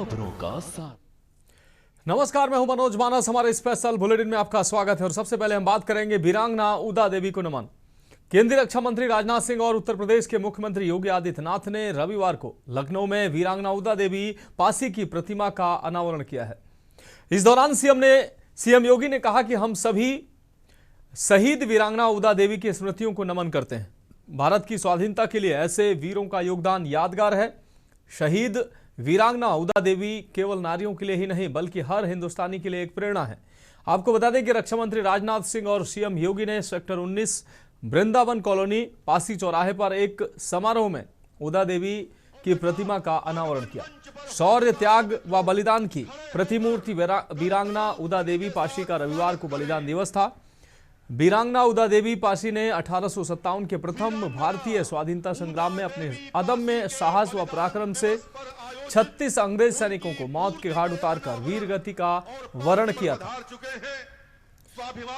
खबरों का साथ। नमस्कार, मैं हूं मनोज मानस। हमारे स्पेशल बुलेटिन में आपका स्वागत है और सबसे पहले हम बात करेंगे वीरांगना उदा देवी को नमन। केंद्रीय रक्षा मंत्री राजनाथ सिंह और उत्तर प्रदेश के मुख्यमंत्री योगी आदित्यनाथ ने रविवार को लखनऊ में वीरांगना उदा देवी पासी की प्रतिमा का अनावरण किया है। इस दौरान सीएम योगी ने कहा कि हम सभी शहीद वीरांगना उदा देवी की स्मृतियों को नमन करते हैं। भारत की स्वाधीनता के लिए ऐसे वीरों का योगदान यादगार है। शहीद वीरांगना उदा देवी केवल नारियों के लिए ही नहीं बल्कि हर हिंदुस्तानी के लिए एक प्रेरणा है। आपको बता दें कि रक्षा मंत्री राजनाथ सिंह और सीएम योगी ने सेक्टर 19 वृंदावन कॉलोनी पासी चौराहे पर एक समारोह में उदा देवी की प्रतिमा का अनावरण किया। शौर्य, त्याग व बलिदान की प्रतिमूर्ति वीरांगना उदा देवी पासी का रविवार को बलिदान दिवस था। वीरांगना उदा देवी पासी ने 1857 के प्रथम भारतीय स्वाधीनता संग्राम में अपने अदम्य साहस व पराक्रम से 36 अंग्रेज सैनिकों को मौत के घाट उतारकर वीर गति का वर्ण किया था।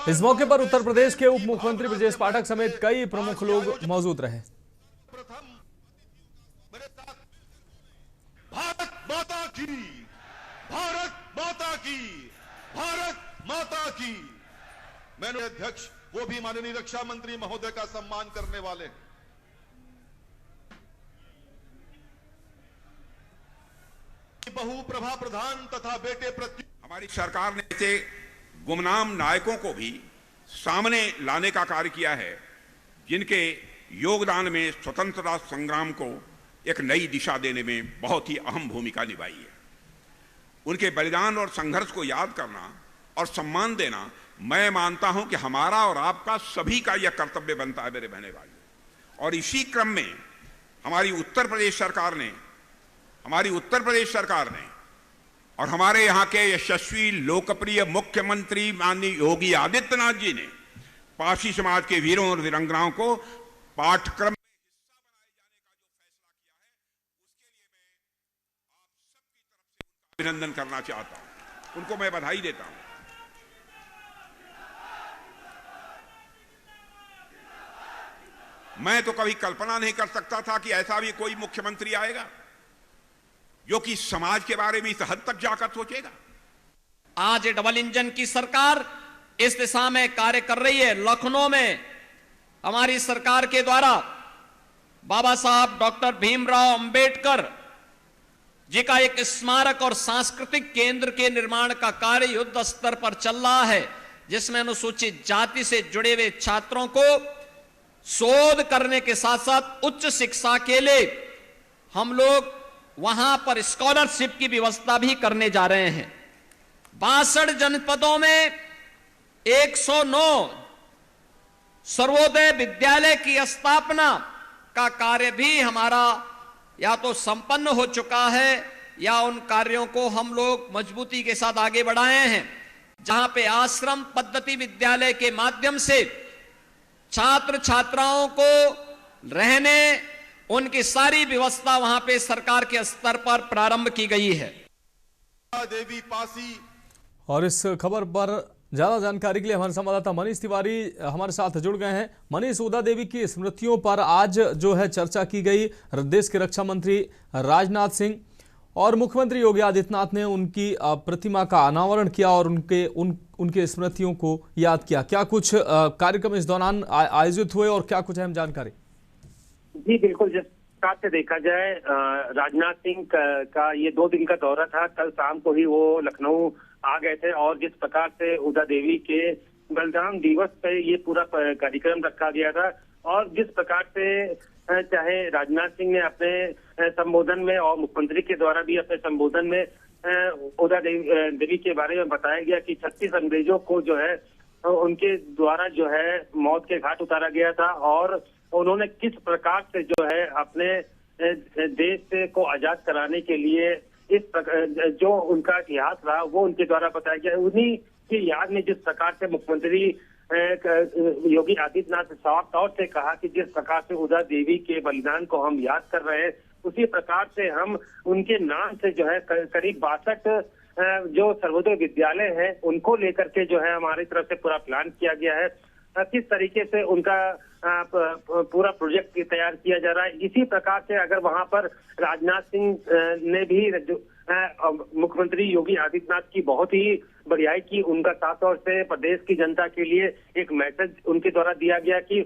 इस मौके पर उत्तर प्रदेश के उप मुख्यमंत्री ब्रजेश पाठक समेत कई प्रमुख लोग मौजूद रहे। भारत माता की, भारत माता की, भारत माता की। मैंने अध्यक्ष वो भी माननीय रक्षा मंत्री महोदय का सम्मान करने वाले हैं। बहु प्रभा प्रधान तथा बेटे प्रति हमारी सरकार ने ऐसे गुमनाम नायकों को भी सामने लाने का कार्य किया है जिनके योगदान में स्वतंत्रता संग्राम को एक नई दिशा देने में बहुत ही अहम भूमिका निभाई है। उनके बलिदान और संघर्ष को याद करना और सम्मान देना, मैं मानता हूं कि हमारा और आपका सभी का यह कर्तव्य बनता है मेरे बहने भाइयों। और इसी क्रम में हमारी उत्तर प्रदेश सरकार ने और हमारे यहाँ के यशस्वी लोकप्रिय मुख्यमंत्री माननीय योगी आदित्यनाथ जी ने पासी समाज के वीरों और वीरांगनाओं को पाठ्यक्रम में हिस्सा बनाए जाने का जो फैसला किया है उसके लिए मैं आप सबकी तरफ से उनका अभिनंदन करना चाहता हूं, उनको मैं बधाई देता हूं। मैं तो कभी कल्पना नहीं कर सकता था कि ऐसा भी कोई मुख्यमंत्री आएगा जो कि समाज के बारे में इस हद तक जाकर सोचेगा। आज डबल इंजन की सरकार इस दिशा में कार्य कर रही है। लखनऊ में हमारी सरकार के द्वारा बाबा साहब डॉक्टर भीमराव अंबेडकर जी का एक स्मारक और सांस्कृतिक केंद्र के निर्माण का कार्य युद्ध स्तर पर चल रहा है, जिसमें अनुसूचित जाति से जुड़े हुए छात्रों को शोध करने के साथ साथ उच्च शिक्षा के लिए हम लोग वहां पर स्कॉलरशिप की व्यवस्था भी करने जा रहे हैं। 62 जनपदों में 109 सर्वोदय विद्यालय की स्थापना का कार्य भी हमारा या तो संपन्न हो चुका है या उन कार्यों को हम लोग मजबूती के साथ आगे बढ़ाए हैं, जहां पे आश्रम पद्धति विद्यालय के माध्यम से छात्र छात्राओं को रहने उनकी सारी व्यवस्था वहां पे सरकार के स्तर पर प्रारंभ की गई है। देवी पासी। और इस खबर पर ज्यादा जानकारी के लिए हमारे संवाददाता मनीष तिवारी हमारे साथ जुड़ गए हैं। मनीष, उदा देवी की स्मृतियों पर आज जो है चर्चा की गई। देश के रक्षा मंत्री राजनाथ सिंह और मुख्यमंत्री योगी आदित्यनाथ ने उनकी प्रतिमा का अनावरण किया और उनके स्मृतियों को याद किया। क्या कुछ कार्यक्रम इस दौरान आयोजित हुए और क्या कुछ अहम जानकारी? जी बिल्कुल, जिस प्रकार से देखा जाए राजनाथ सिंह का ये 2 दिन का दौरा था। कल शाम को ही वो लखनऊ आ गए थे और जिस प्रकार से उदा देवी के बलिदान दिवस पे ये पूरा कार्यक्रम रखा गया था और जिस प्रकार से चाहे राजनाथ सिंह ने अपने संबोधन में और मुख्यमंत्री के द्वारा भी अपने संबोधन में उदा देवी के बारे में बताया गया कि 36 अंग्रेजों को जो है उनके द्वारा जो है मौत के घाट उतारा गया था और उन्होंने किस प्रकार से जो है अपने देश को आजाद कराने के लिए इस प्रकार जो उनका इतिहास रहा वो उनके द्वारा बताया गया। उन्हीं की याद में जिस प्रकार से मुख्यमंत्री योगी आदित्यनाथ ने साफ तौर से कहा कि जिस प्रकार से उदा देवी के बलिदान को हम याद कर रहे हैं, उसी प्रकार से हम उनके नाम से जो है करीब 62 जो सर्वोदय विद्यालय है उनको लेकर के जो है हमारी तरफ से पूरा प्लान किया गया है। किस तरीके से उनका पूरा प्रोजेक्ट तैयार किया जा रहा है। इसी प्रकार से अगर वहां पर राजनाथ सिंह ने भी मुख्यमंत्री योगी आदित्यनाथ की बहुत ही बढ़ियाई की। उनका साफ तौर से प्रदेश की जनता के लिए एक मैसेज उनके द्वारा दिया गया कि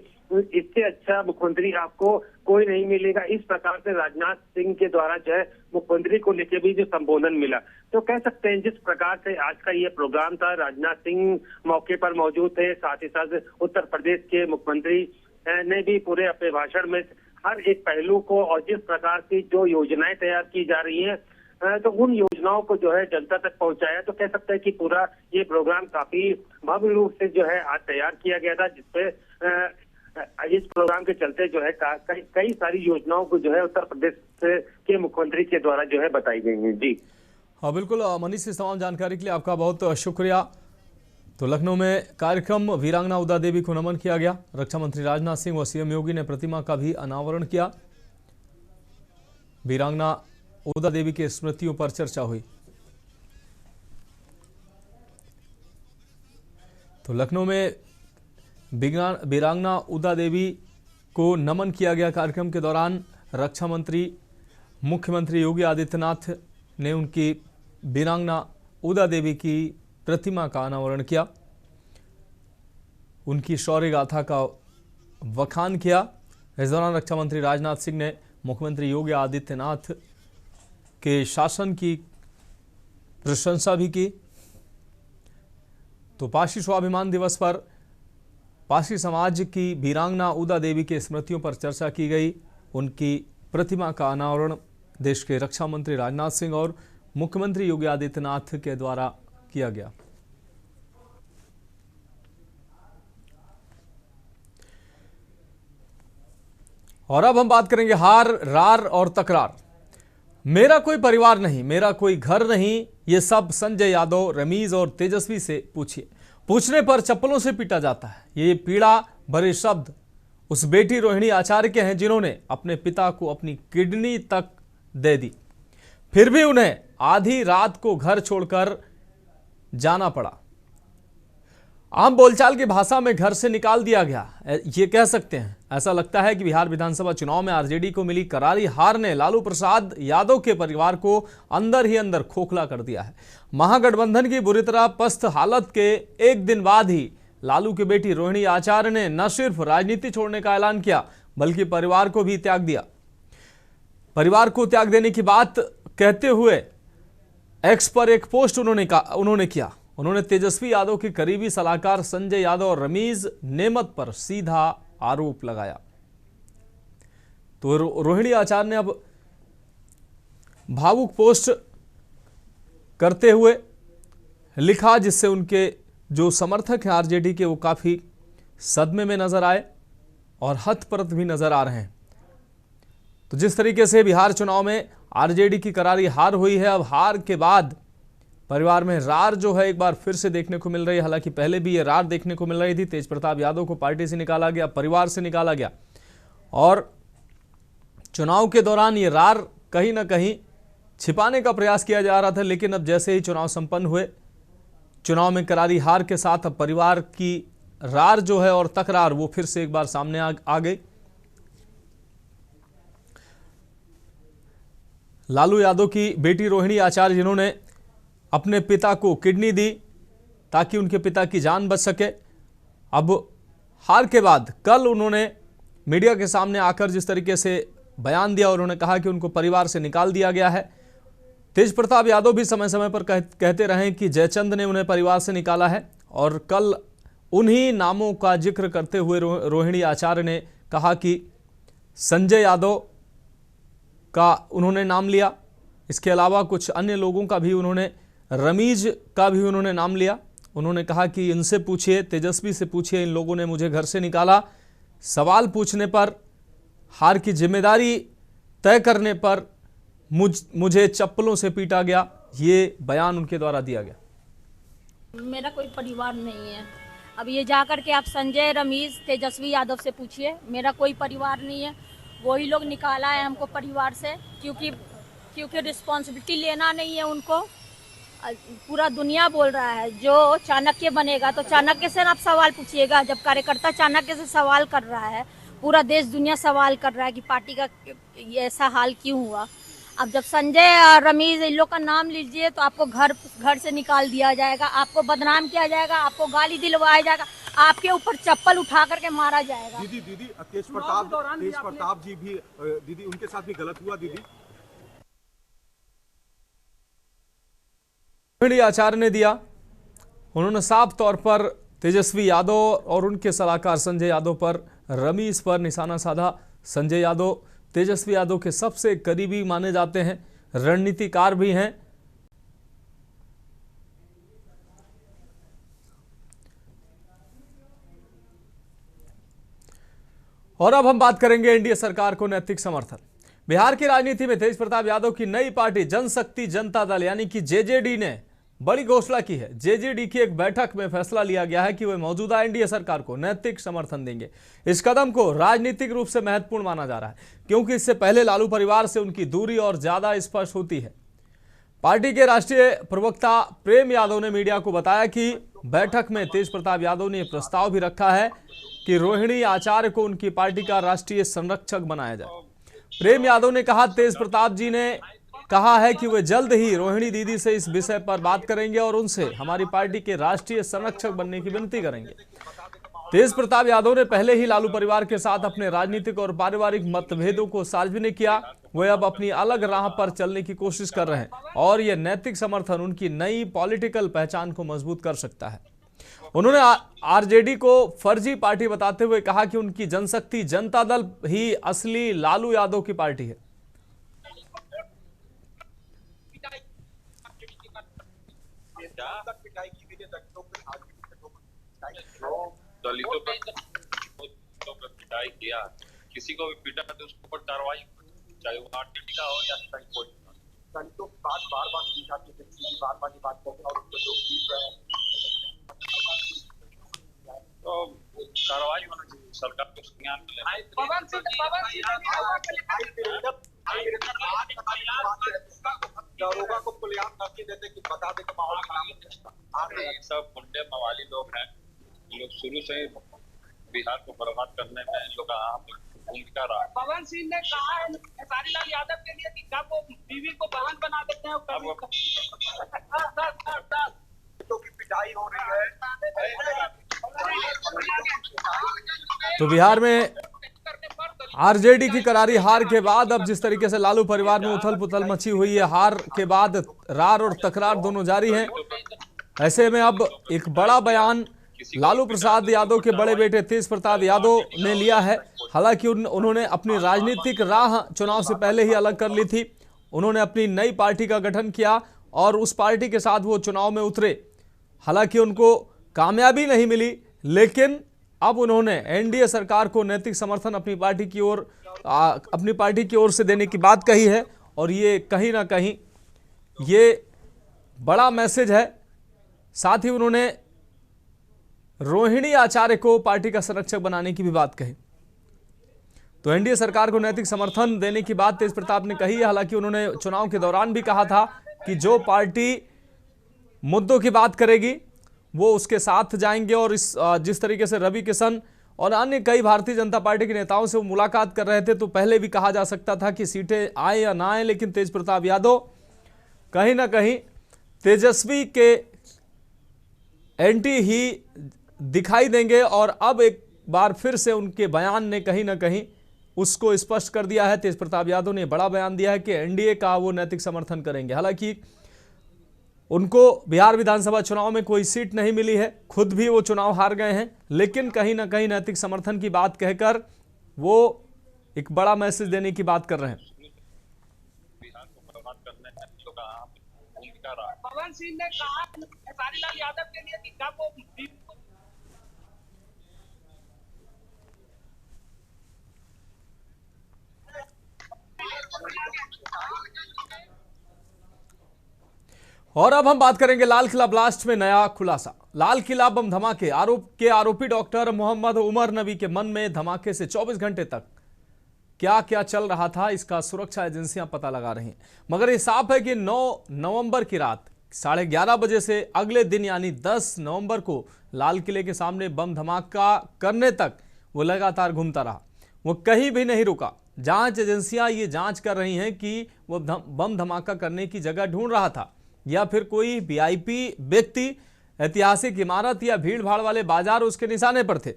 इससे अच्छा मुख्यमंत्री आपको कोई नहीं मिलेगा। इस प्रकार से राजनाथ सिंह के द्वारा जो है मुख्यमंत्री को लेकर भी जो संबोधन मिला, तो कह सकते हैं जिस प्रकार से आज का ये प्रोग्राम था, राजनाथ सिंह मौके पर मौजूद थे, साथ ही साथ उत्तर प्रदेश के मुख्यमंत्री ने भी पूरे अपने भाषण में हर एक पहलू को और जिस प्रकार की जो योजनाएं तैयार की जा रही हैं तो उन योजनाओं को जो है जनता तक पहुंचाया। तो कह सकते हैं कि पूरा ये प्रोग्राम काफी भव्य रूप से जो है आज तैयार किया गया था, जिसपे इस प्रोग्राम के चलते जो है कई सारी योजनाओं को जो है उत्तर प्रदेश के मुख्यमंत्री के द्वारा जो है बताई गई हैं। जी हाँ बिल्कुल मनीष, इस तमाम जानकारी के लिए आपका बहुत शुक्रिया। तो लखनऊ में कार्यक्रम वीरांगना उदा देवी को नमन किया गया। रक्षा मंत्री राजनाथ सिंह व सीएम योगी ने प्रतिमा का भी अनावरण किया। वीरांगना उदा देवी की स्मृतियों पर चर्चा हुई। तो लखनऊ में वीरांगना उदा देवी को नमन किया गया। कार्यक्रम के दौरान रक्षा मंत्री मुख्यमंत्री योगी आदित्यनाथ ने उनकी वीरांगना उदा देवी की प्रतिमा का अनावरण किया, उनकी शौर्य गाथा का वखान किया। इस दौरान रक्षा मंत्री राजनाथ सिंह ने मुख्यमंत्री योगी आदित्यनाथ के शासन की प्रशंसा भी की। तो पारसी स्वाभिमान दिवस पर पारसी समाज की वीरांगना उदा देवी के स्मृतियों पर चर्चा की गई। उनकी प्रतिमा का अनावरण देश के रक्षा मंत्री राजनाथ सिंह और मुख्यमंत्री योगी आदित्यनाथ के द्वारा किया गया। और अब हम बात करेंगे हार, रार और तकरार। मेरा कोई परिवार नहीं, मेरा कोई घर नहीं, ये सब संजय यादव, रमीज और तेजस्वी से पूछिए। पूछने पर चप्पलों से पीटा जाता है। ये पीड़ा भरे शब्द उस बेटी रोहिणी आचार्य के हैं जिन्होंने अपने पिता को अपनी किडनी तक दे दी, फिर भी उन्हें आधी रात को घर छोड़कर जाना पड़ा। आम बोलचाल की भाषा में घर से निकाल दिया गया, ये कह सकते हैं। ऐसा लगता है कि बिहार विधानसभा चुनाव में आरजेडी को मिली करारी हार ने लालू प्रसाद यादव के परिवार को अंदर ही अंदर खोखला कर दिया है। महागठबंधन की बुरी तरह पस्त हालत के एक दिन बाद ही लालू की बेटी रोहिणी आचार्य ने न सिर्फ राजनीति छोड़ने का ऐलान किया, बल्कि परिवार को भी त्याग दिया। परिवार को त्याग देने की बात कहते हुए एक्स पर एक पोस्ट उन्होंने किया। उन्होंने तेजस्वी यादव के करीबी सलाहकार संजय यादव और रमीज नेमत पर सीधा आरोप लगाया। तो रोहिणी आचार्य ने अब भावुक पोस्ट करते हुए लिखा, जिससे उनके जो समर्थक हैं आरजेडी के, वो काफी सदमे में नजर आए और हतप्रत भी नजर आ रहे हैं। तो जिस तरीके से बिहार चुनाव में आरजेडी की करारी हार हुई है, अब हार के बाद परिवार में रार जो है एक बार फिर से देखने को मिल रही है। हालांकि पहले भी ये रार देखने को मिल रही थी। तेज प्रताप यादव को पार्टी से निकाला गया, परिवार से निकाला गया, और चुनाव के दौरान ये रार कहीं ना कहीं छिपाने का प्रयास किया जा रहा था। लेकिन अब जैसे ही चुनाव संपन्न हुए, चुनाव में करारी हार के साथ अब परिवार की रार जो है और तकरार वो फिर से एक बार सामने आ गई। लालू यादव की बेटी रोहिणी आचार्य, जिन्होंने अपने पिता को किडनी दी ताकि उनके पिता की जान बच सके, अब हार के बाद कल उन्होंने मीडिया के सामने आकर जिस तरीके से बयान दिया, उन्होंने कहा कि उनको परिवार से निकाल दिया गया है। तेज प्रताप यादव भी समय समय पर कहते रहे कि जयचंद ने उन्हें परिवार से निकाला है, और कल उन्हीं नामों का जिक्र करते हुए रोहिणी आचार्य ने कहा कि संजय यादव का उन्होंने नाम लिया। इसके अलावा कुछ अन्य लोगों का भी उन्होंने, रमीज का भी उन्होंने नाम लिया। उन्होंने कहा कि इनसे पूछिए, तेजस्वी से पूछिए, इन लोगों ने मुझे घर से निकाला। सवाल पूछने पर, हार की जिम्मेदारी तय करने पर मुझे चप्पलों से पीटा गया, ये बयान उनके द्वारा दिया गया। मेरा कोई परिवार नहीं है। अब ये जाकर के आप संजय, रमीज, तेजस्वी यादव से पूछिए, मेरा कोई परिवार नहीं है। वही लोग निकाला है हमको परिवार से, क्योंकि रिस्पॉन्सिबिलिटी लेना नहीं है उनको। पूरा दुनिया बोल रहा है जो चाणक्य बनेगा, तो चाणक्य से आप सवाल पूछिएगा। जब कार्यकर्ता चाणक्य से सवाल कर रहा है, पूरा देश दुनिया सवाल कर रहा है कि पार्टी का ऐसा हाल क्यों हुआ। अब जब संजय रमीज इन लोग का नाम लीजिए तो आपको घर से निकाल दिया जाएगा, आपको बदनाम किया जाएगा, आपको गाली दिलवाया जाएगा, आपके ऊपर चप्पल उठा करके मारा जाएगा। दीदी तेज प्रताप जी भी दीदी उनके साथ भी गलत हुआ दीदी। रोहिणी आचार्य ने दिया, उन्होंने साफ तौर पर तेजस्वी यादव और उनके सलाहकार संजय यादव पर, रमीज पर निशाना साधा। संजय यादव तेजस्वी यादव के सबसे करीबी माने जाते हैं, रणनीतिकार भी हैं। और अब हम बात करेंगे एनडीए सरकार को नैतिक समर्थन। बिहार की राजनीति में तेज प्रताप यादव की नई पार्टी जनशक्ति जनता दल यानी कि जेजेडी ने बड़ी घोषणा की है। जेजेडी की एक बैठक में फैसला लिया गया है कि वे मौजूदा एनडीए सरकार को नैतिक समर्थन देंगे। इस कदम को राजनीतिक रूप से महत्वपूर्ण माना जा रहा है क्योंकि इससे पहले लालू परिवार से उनकी दूरी और ज्यादा स्पष्ट होती है। पार्टी के राष्ट्रीय प्रवक्ता प्रेम यादव ने मीडिया को बताया कि बैठक में तेज प्रताप यादव ने प्रस्ताव भी रखा है कि रोहिणी आचार्य को उनकी पार्टी का राष्ट्रीय संरक्षक बनाया जाए। प्रेम यादव ने कहा, तेज प्रताप जी ने कहा है कि वे जल्द ही रोहिणी दीदी से इस विषय पर बात करेंगे और उनसे हमारी पार्टी के राष्ट्रीय संरक्षक बनने की विनती करेंगे। तेज प्रताप यादव ने पहले ही लालू परिवार के साथ अपने राजनीतिक और पारिवारिक मतभेदों को सार्वजनिक किया। वे अब अपनी अलग राह पर चलने की कोशिश कर रहे हैं और यह नैतिक समर्थन उनकी नई पॉलिटिकल पहचान को मजबूत कर सकता है। उन्होंने आरजेडी को फर्जी पार्टी बताते हुए कहा कि उनकी जनशक्ति जनता दल ही असली लालू यादव की पार्टी है। दलितों पर पिटाई किया, किसी को भी पीटा तो उसके ऊपर कार्रवाई, चाहे वो आरटीटी का हो या कहीं कोई। दलितों की बात बार बार की जाती है, बार की बात करते हैं और उसको लोग पीट रहे हैं, तो कार्रवाई होना चाहिए, सरकार को संज्ञान में लेना। दरोगा को खुलेआम धमकी देते कि बता दे कि माहौल खराब है। ये सब गुंडे मवाली लोग हैं, लोग शुरू से ही बिहार को बर्बाद करने में इन लोग का भूमिका रहा। पवन सिंह ने कहा है खेसारीलाल यादव के लिए कि कब वो बीवी को बहन बना देते हैं, तो की पिटाई हो रही है। तो बिहार में आरजेडी की करारी हार के बाद अब जिस तरीके से लालू परिवार में उथल पुथल मची हुई है, हार के बाद रार और तकरार दोनों जारी हैं। ऐसे में अब एक बड़ा बयान लालू प्रसाद यादव के बड़े बेटे तेज प्रताप यादव ने लिया है। हालांकि उन्होंने अपनी राजनीतिक राह चुनाव से पहले ही अलग कर ली थी। उन्होंने अपनी नई पार्टी का गठन किया और उस पार्टी के साथ वो चुनाव में उतरे। हालांकि उनको कामयाबी नहीं मिली, लेकिन अब उन्होंने एनडीए सरकार को नैतिक समर्थन अपनी पार्टी की ओर से देने की बात कही है और ये कहीं ना कहीं ये बड़ा मैसेज है। साथ ही उन्होंने रोहिणी आचार्य को पार्टी का संरक्षक बनाने की भी बात कही। तो एनडीए सरकार को नैतिक समर्थन देने की बात तेज प्रताप ने कही है। हालांकि उन्होंने चुनाव के दौरान भी कहा था कि जो पार्टी मुद्दों की बात करेगी वो उसके साथ जाएंगे और जिस तरीके से रवि किशन और अन्य कई भारतीय जनता पार्टी के नेताओं से वो मुलाकात कर रहे थे, तो पहले भी कहा जा सकता था कि सीटें आए या ना आए, लेकिन तेज प्रताप यादव कहीं ना कहीं तेजस्वी के एंटी ही दिखाई देंगे और अब एक बार फिर से उनके बयान ने कहीं ना कहीं उसको स्पष्ट कर दिया है। तेज प्रताप यादव ने बड़ा बयान दिया है कि एनडीए का वो नैतिक समर्थन करेंगे। हालांकि उनको बिहार विधानसभा चुनाव में कोई सीट नहीं मिली है, खुद भी वो चुनाव हार गए हैं, लेकिन कहीं ना कहीं नैतिक समर्थन की बात कहकर वो एक बड़ा मैसेज देने की बात कर रहे हैं। बिहार को बर्बाद करने में इन लोग का भूमिका रहा। पवन सिंह ने कहा खेसारीलाल यादव के लिए कि कब वो और अब हम बात करेंगे लाल किला ब्लास्ट में नया खुलासा। लाल किला बम धमाके आरोपी डॉक्टर मोहम्मद उमर नबी के मन में धमाके से 24 घंटे तक क्या क्या चल रहा था, इसका सुरक्षा एजेंसियां पता लगा रही हैं। मगर ये साफ है कि 9 नवंबर की रात 11:30 बजे से अगले दिन यानी 10 नवंबर को लाल किले के सामने बम धमाका करने तक वो लगातार घूमता रहा, वो कहीं भी नहीं रुका। जांच एजेंसियां ये जांच कर रही हैं कि वो बम धमाका करने की जगह ढूंढ रहा था या फिर कोई वीआईपी व्यक्ति ऐतिहासिक इमारत या भीड़ भाड़ वाले बाजार उसके निशाने पर थे।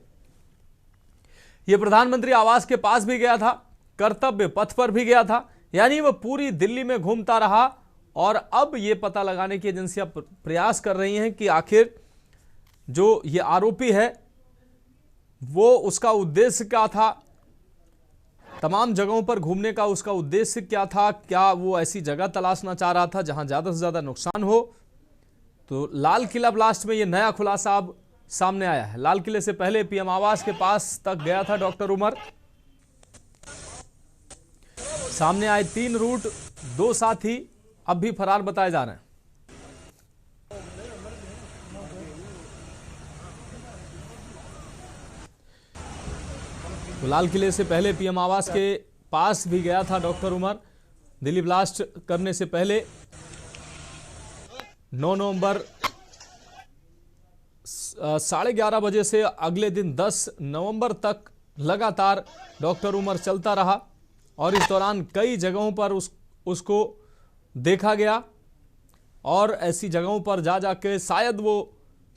यह प्रधानमंत्री आवास के पास भी गया था, कर्तव्य पथ पर भी गया था, यानी वह पूरी दिल्ली में घूमता रहा। और अब यह पता लगाने की एजेंसियां प्रयास कर रही हैं कि आखिर जो ये आरोपी है वो उसका उद्देश्य क्या था, तमाम जगहों पर घूमने का उसका उद्देश्य क्या था, क्या वो ऐसी जगह तलाशना चाह रहा था जहां ज्यादा से ज्यादा नुकसान हो। तो लाल किला ब्लास्ट में ये नया खुलासा अब सामने आया है। लाल किले से पहले पीएम आवास के पास तक गया था डॉक्टर उमर। सामने आए 3 रूट, 2 साथी अब भी फरार बताए जा रहे हैं। तो लाल किले से पहले पीएम आवास के पास भी गया था डॉक्टर उमर। दिल्ली ब्लास्ट करने से पहले 9 नवंबर 11:30 बजे से अगले दिन 10 नवंबर तक लगातार डॉक्टर उमर चलता रहा और इस दौरान कई जगहों पर उसको देखा गया और ऐसी जगहों पर जा जाके शायद वो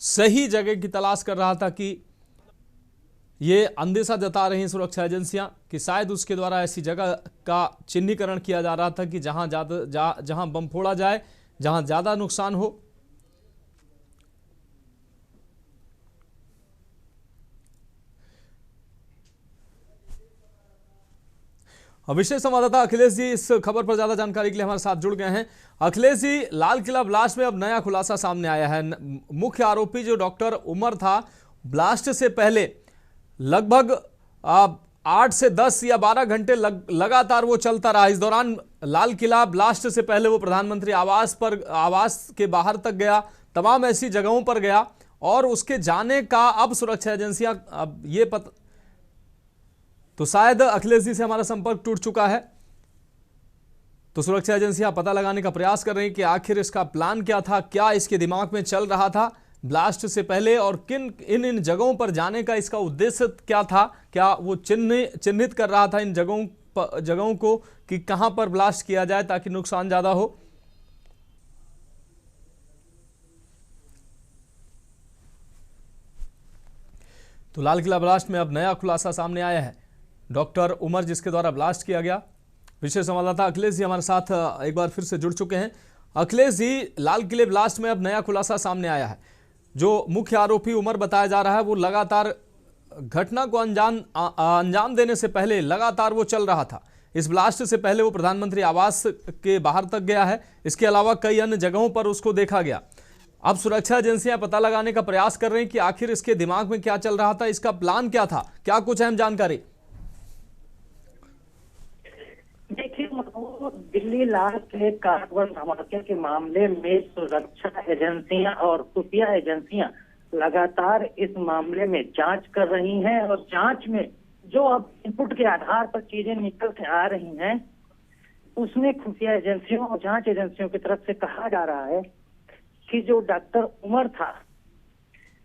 सही जगह की तलाश कर रहा था कि ये अंदेशा जता रही सुरक्षा एजेंसियां कि शायद उसके द्वारा ऐसी जगह का चिन्हीकरण किया जा रहा था कि जहां बम फोड़ा जाए, जहां ज्यादा नुकसान हो। विशेष संवाददाता अखिलेश जी इस खबर पर ज्यादा जानकारी के लिए हमारे साथ जुड़ गए हैं। अखिलेश जी, लाल किला ब्लास्ट में अब नया खुलासा सामने आया है। मुख्य आरोपी जो डॉक्टर उमर था, ब्लास्ट से पहले लगभग 8 से 10 या 12 घंटे लगातार वो चलता रहा। इस दौरान लाल किला ब्लास्ट से पहले वो प्रधानमंत्री आवास के बाहर तक गया, तमाम ऐसी जगहों पर गया और उसके जाने का अब सुरक्षा एजेंसियां अब ये पता, तो शायद अखिलेश जी से हमारा संपर्क टूट चुका है, तो सुरक्षा एजेंसियां पता लगाने का प्रयास कर रही हैं कि आखिर इसका प्लान क्या था, क्या इसके दिमाग में चल रहा था ब्लास्ट से पहले और इन जगहों पर जाने का इसका उद्देश्य क्या था। क्या वो चिन्हित कर रहा था इन जगहों को कि कहां पर ब्लास्ट किया जाए ताकि नुकसान ज्यादा हो। तो लाल किला ब्लास्ट में अब नया खुलासा सामने आया है। डॉक्टर उमर जिसके द्वारा ब्लास्ट किया गया। विशेष संवाददाता अखिलेश जी हमारे साथ एक बार फिर से जुड़ चुके हैं। अखिलेश जी, लाल किले ब्लास्ट में अब नया खुलासा सामने आया है। जो मुख्य आरोपी उमर बताया जा रहा है वो लगातार घटना को अंजाम देने से पहले लगातार वो चल रहा था। इस ब्लास्ट से पहले वो प्रधानमंत्री आवास के बाहर तक गया है। इसके अलावा कई अन्य जगहों पर उसको देखा गया। अब सुरक्षा एजेंसियां पता लगाने का प्रयास कर रही हैं कि आखिर इसके दिमाग में क्या चल रहा था, इसका प्लान क्या था, क्या कुछ अहम जानकारी। देखिए, दिल्ली लाल किले कारागृह धमाके के मामले में सुरक्षा एजेंसियां और खुफिया एजेंसियां लगातार इस मामले में जांच कर रही हैं और जांच में जो अब इनपुट के आधार पर चीजें निकल के आ रही हैं उसमें खुफिया एजेंसियों और जांच एजेंसियों की तरफ से कहा जा रहा है कि जो डॉक्टर उमर था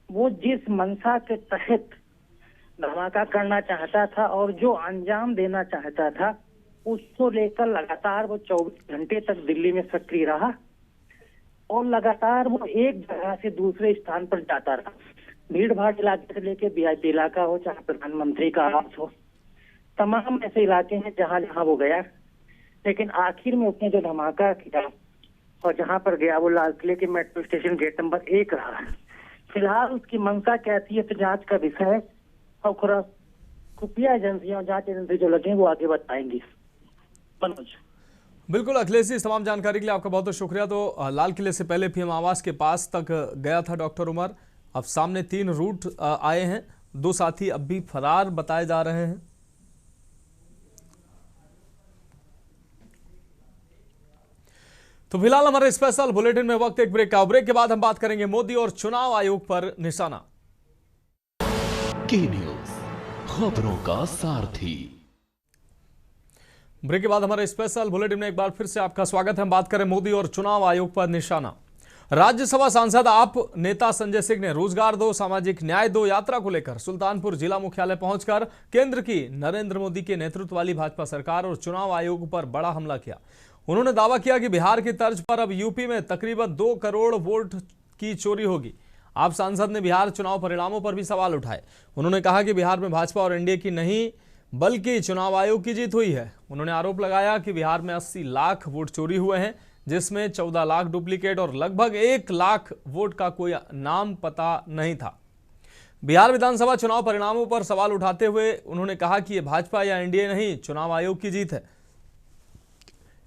वो जिस मंशा के तहत धमाका करना चाहता था और जो अंजाम देना चाहता था उसको लेकर लगातार वो 24 घंटे तक दिल्ली में सक्रिय रहा और लगातार वो एक जगह से दूसरे स्थान पर जाता रहा। भीड़ भाड़ इलाके से लेके वीआईपी इलाका हो, चाहे प्रधानमंत्री का आवास हो, तमाम ऐसे इलाके हैं जहां जहां वो गया। लेकिन आखिर में उसने जो धमाका किया और जहां पर गया वो लाल किले के मेट्रो स्टेशन गेट नंबर 1 रहा। फिलहाल उसकी मंशा क्या थी तो जांच का विषय है और खुफिया एजेंसियां और जांच एजेंसी जो लगे वो आगे बताएंगी। मनोज। बिल्कुल अखिलेश जी, इस तमाम जानकारी के लिए आपका बहुत बहुत शुक्रिया। तो लाल किले से पहले पीएम आवास के पास तक गया था डॉक्टर उमर। अब सामने 3 रूट आए हैं, 2 साथी अब भी फरार बताए जा रहे हैं। तो फिलहाल हमारे स्पेशल बुलेटिन में वक्त एक ब्रेक का। ब्रेक के बाद हम बात करेंगे मोदी और चुनाव आयोग पर निशाना। की न्यूज, खबरों का सारथी। ब्रेक के बाद हमारे स्पेशल बुलेटिन में एक बार फिर से आपका स्वागत है। हम बात करें मोदी और चुनाव आयोग पर निशाना। राज्यसभा सांसद आप नेता संजय सिंह ने रोजगार दो, सामाजिक न्याय दो यात्रा को लेकर सुल्तानपुर जिला मुख्यालय पहुंचकर केंद्र की नरेंद्र मोदी के नेतृत्व वाली भाजपा सरकार और चुनाव आयोग पर बड़ा हमला किया। उन्होंने दावा किया कि बिहार की तर्ज पर अब यूपी में तकरीबन 2 करोड़ वोट की चोरी होगी। आप सांसद ने बिहार चुनाव परिणामों पर भी सवाल उठाए। उन्होंने कहा कि बिहार में भाजपा और एनडीए की नहीं बल्कि चुनाव आयोग की जीत हुई है। उन्होंने आरोप लगाया कि बिहार में 80 लाख वोट चोरी हुए हैं, जिसमें 14 लाख डुप्लीकेट और लगभग 1 लाख वोट का कोई नाम पता नहीं था। बिहार विधानसभा चुनाव परिणामों पर सवाल उठाते हुए उन्होंने कहा कि यह भाजपा या एनडीए नहीं, चुनाव आयोग की जीत है।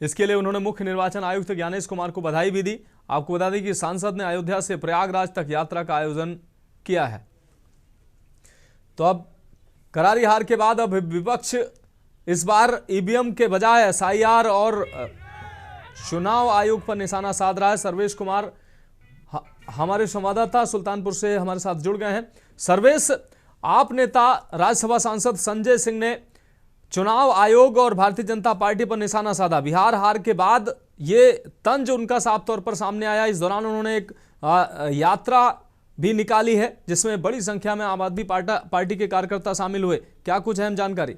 इसके लिए उन्होंने मुख्य निर्वाचन आयुक्त ज्ञानेश कुमार को बधाई भी दी। आपको बता दें कि सांसद ने अयोध्या से प्रयागराज तक यात्रा का आयोजन किया है। तो अब करारी हार के बाद अब विपक्ष इस बार ईवीएम के बजाय एसआईआर और चुनाव आयोग पर निशाना साध रहा है। सर्वेश कुमार हमारे संवाददाता सुल्तानपुर से हमारे साथ जुड़ गए हैं। सर्वेश, आप नेता राज्यसभा सांसद संजय सिंह ने चुनाव आयोग और भारतीय जनता पार्टी पर निशाना साधा। बिहार हार के बाद ये तंज उनका साफ तौर पर सामने आया। इस दौरान उन्होंने एक यात्रा भी निकाली है जिसमें बड़ी संख्या में आम आदमी पार्टी के कार्यकर्ता शामिल हुए। क्या कुछ अहम जानकारी?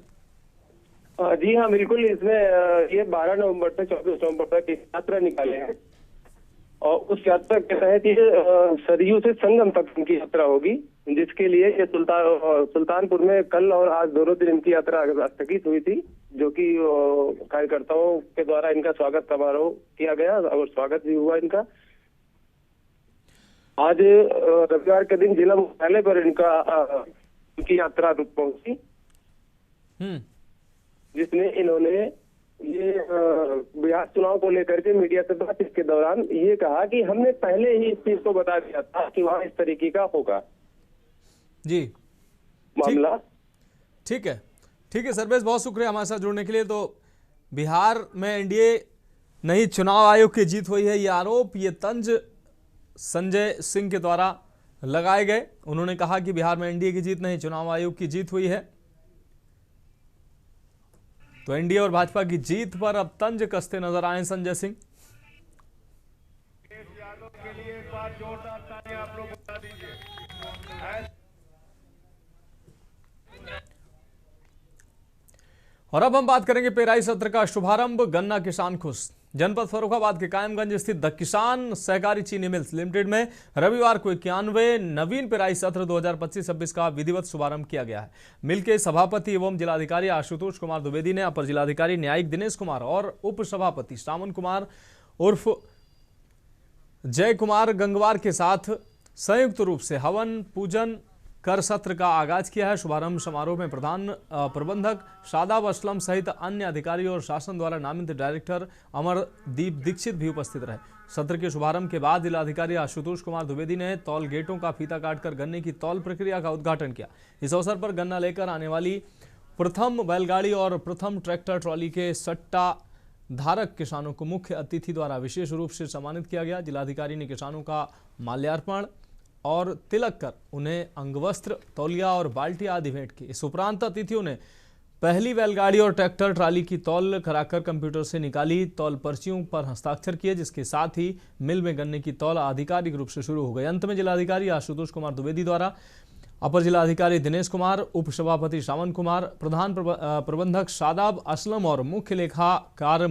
जी हाँ, बिल्कुल। इसमें ये 12 नवंबर से 24 नवंबर तक एक यात्रा निकाले हैं और उस यात्रा के तहत ये सरयू से संगम तक इनकी यात्रा होगी, जिसके लिए ये सुल्तानपुर में कल और आज दोनों दिन इनकी यात्रा स्थगित हुई थी, जो कि कार्यकर्ताओं के द्वारा इनका स्वागत समारोह किया गया और स्वागत भी हुआ इनका। आज रविवार के दिन जिला मुख्यालय पर इनकी यात्रा पहुंची, जिसमें इन्होंने ये बिहार चुनाव को लेकर के मीडिया से बातचीत के दौरान ये कहा कि हमने पहले ही इस चीज को बता दिया था कि वहां इस तरीके का होगा जी मामला। ठीक है सर्वेश, बहुत शुक्रिया हमारे साथ जुड़ने के लिए। तो बिहार में एनडीए नहीं चुनाव आयोग की जीत हुई है, ये आरोप ये तंज संजय सिंह के द्वारा लगाए गए। उन्होंने कहा कि बिहार में एनडीए की जीत नहीं चुनाव आयोग की जीत हुई है। तो एनडीए और भाजपा की जीत पर अब तंज कसते नजर आए संजय सिंह। और अब हम बात करेंगे पेराई सत्र का शुभारंभ, गन्ना किसान खुश। जनपद फर्रुखाबाद के कायमगंज स्थित द किसान सहकारी चीनी मिल्स लिमिटेड में रविवार को 91वें नवीन पेराई सत्र 2025-26 का विधिवत शुभारंभ किया गया है। मिल के सभापति एवं जिलाधिकारी आशुतोष कुमार द्विवेदी ने अपर जिलाधिकारी न्यायिक दिनेश कुमार और उप सभापति श्रावण कुमार उर्फ जय कुमार गंगवार के साथ संयुक्त रूप से हवन पूजन कर सत्र का आगाज किया है। शुभारंभ समारोह में प्रधान प्रबंधक शादाब असलम सहित अन्य अधिकारी और शासन द्वारा नामित डायरेक्टर अमरदीप दीक्षित भी उपस्थित रहे। सत्र के शुभारंभ के बाद जिलाधिकारी आशुतोष कुमार द्विवेदी ने तौल गेटों का फीता काटकर गन्ने की तौल प्रक्रिया का उद्घाटन किया। इस अवसर पर गन्ना लेकर आने वाली प्रथम बैलगाड़ी और प्रथम ट्रैक्टर ट्रॉली के सट्टा धारक किसानों को मुख्य अतिथि द्वारा विशेष रूप से सम्मानित किया गया। जिलाधिकारी ने किसानों का माल्यार्पण और तिलक कर उन्हें अंगवस्त्र, तौलिया और बाल्टी आदि भेंट की। इस उपरांत अतिथियों ने पहली बैलगाड़ी और ट्रैक्टर ट्राली की तौल कराकर कंप्यूटर से निकाली तौल पर्चियों पर हस्ताक्षर किए, जिसके साथ ही मिल में गन्ने की तौल आधिकारिक रूप से शुरू हो गई। अंत में जिलाधिकारी आशुतोष कुमार द्विवेदी द्वारा अपर जिलाधिकारी दिनेश कुमार, उप सभापति श्रावण कुमार, प्रधान प्रबंधक शादाब असलम और मुख्य लेखाकार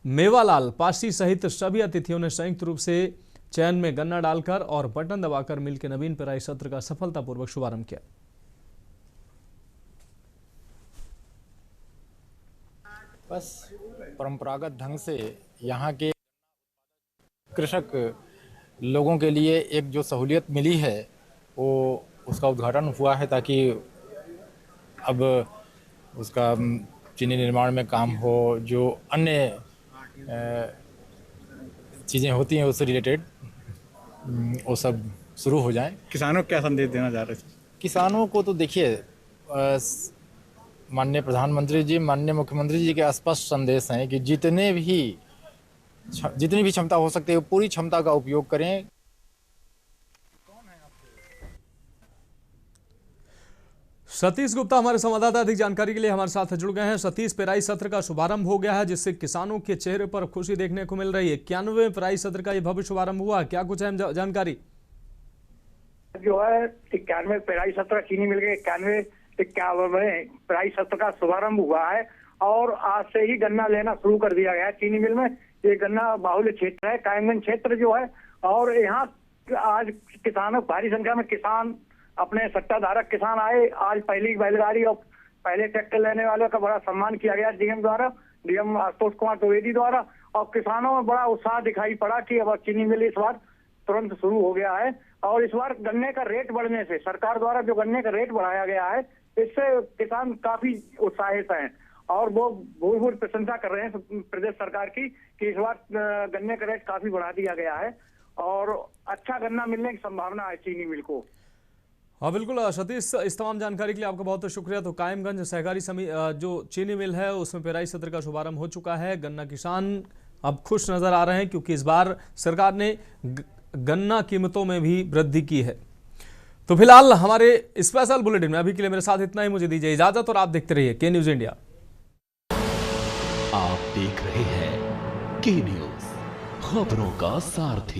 मेवालाल पासी सहित सभी अतिथियों ने संयुक्त रूप से चैन में गन्ना डालकर और बटन दबाकर मिल के नवीन पेराई सत्र का सफलतापूर्वक शुभारंभ किया। बस परंपरागत ढंग से यहाँ के कृषक लोगों के लिए एक जो सहूलियत मिली है वो उसका उद्घाटन हुआ है, ताकि अब उसका चीनी निर्माण में काम हो, जो अन्य चीज़ें होती हैं उससे रिलेटेड वो सब शुरू हो जाएं। किसानों को क्या संदेश देना चाह रहे हैं? किसानों को तो देखिए, माननीय प्रधानमंत्री जी, माननीय मुख्यमंत्री जी के स्पष्ट संदेश हैं कि जितनी भी क्षमता हो सकती है पूरी क्षमता का उपयोग करें। सतीश गुप्ता हमारे संवाददाता अधिक जानकारी के लिए हमारे साथ जुड़ गए हैं। सतीश, पेराई सत्र का शुभारंभ हो गया है, जिससे किसानों के चेहरे पर खुशी देखने को मिल रही है। 91वें पेराई सत्र का ये भव्य शुभारंभ हुआ, क्या कुछ अहम जानकारी? जो है 91 पेराई सत्र चीनी मिल के 91वें पेराई सत्र का शुभारंभ हुआ है और आज से ही गन्ना लेना शुरू कर दिया गया है चीनी मिल में। ये गन्ना बाहुल्य क्षेत्र है, कायमगंज क्षेत्र जो है, और यहाँ आज किसानों भारी संख्या में किसान अपने सट्टाधारक किसान आए। आज पहली बैलगाड़ी और पहले ट्रैक्टर लेने वालों का बड़ा सम्मान किया गया डीएम द्वारा, डीएम आशुतोष कुमार द्विवेदी द्वारा, और किसानों में बड़ा उत्साह दिखाई पड़ा कि अब चीनी मिल इस बार तुरंत शुरू हो गया है। और इस बार गन्ने का रेट बढ़ने से, सरकार द्वारा जो गन्ने का रेट बढ़ाया गया है, इससे किसान काफी उत्साहित हैं और वो भूल प्रशंसा कर रहे हैं प्रदेश सरकार की कि इस बार गन्ने का रेट काफी बढ़ा दिया गया है और अच्छा गन्ना मिलने की संभावना है चीनी मिल को। हाँ बिल्कुल सतीश, इस तमाम जानकारी के लिए आपका बहुत शुक्रिया। तो कायमगंज सहकारी जो चीनी मिल है उसमें पेराई सत्र का शुभारंभ हो चुका है। गन्ना किसान अब खुश नजर आ रहे हैं क्योंकि इस बार सरकार ने गन्ना कीमतों में भी वृद्धि की है। तो फिलहाल हमारे स्पेशल बुलेटिन में अभी के लिए मेरे साथ इतना ही। मुझे दीजिए इजाजत और आप देखते रहिए के न्यूज इंडिया। आप देख रहे हैं के न्यूज, खबरों का सारथी।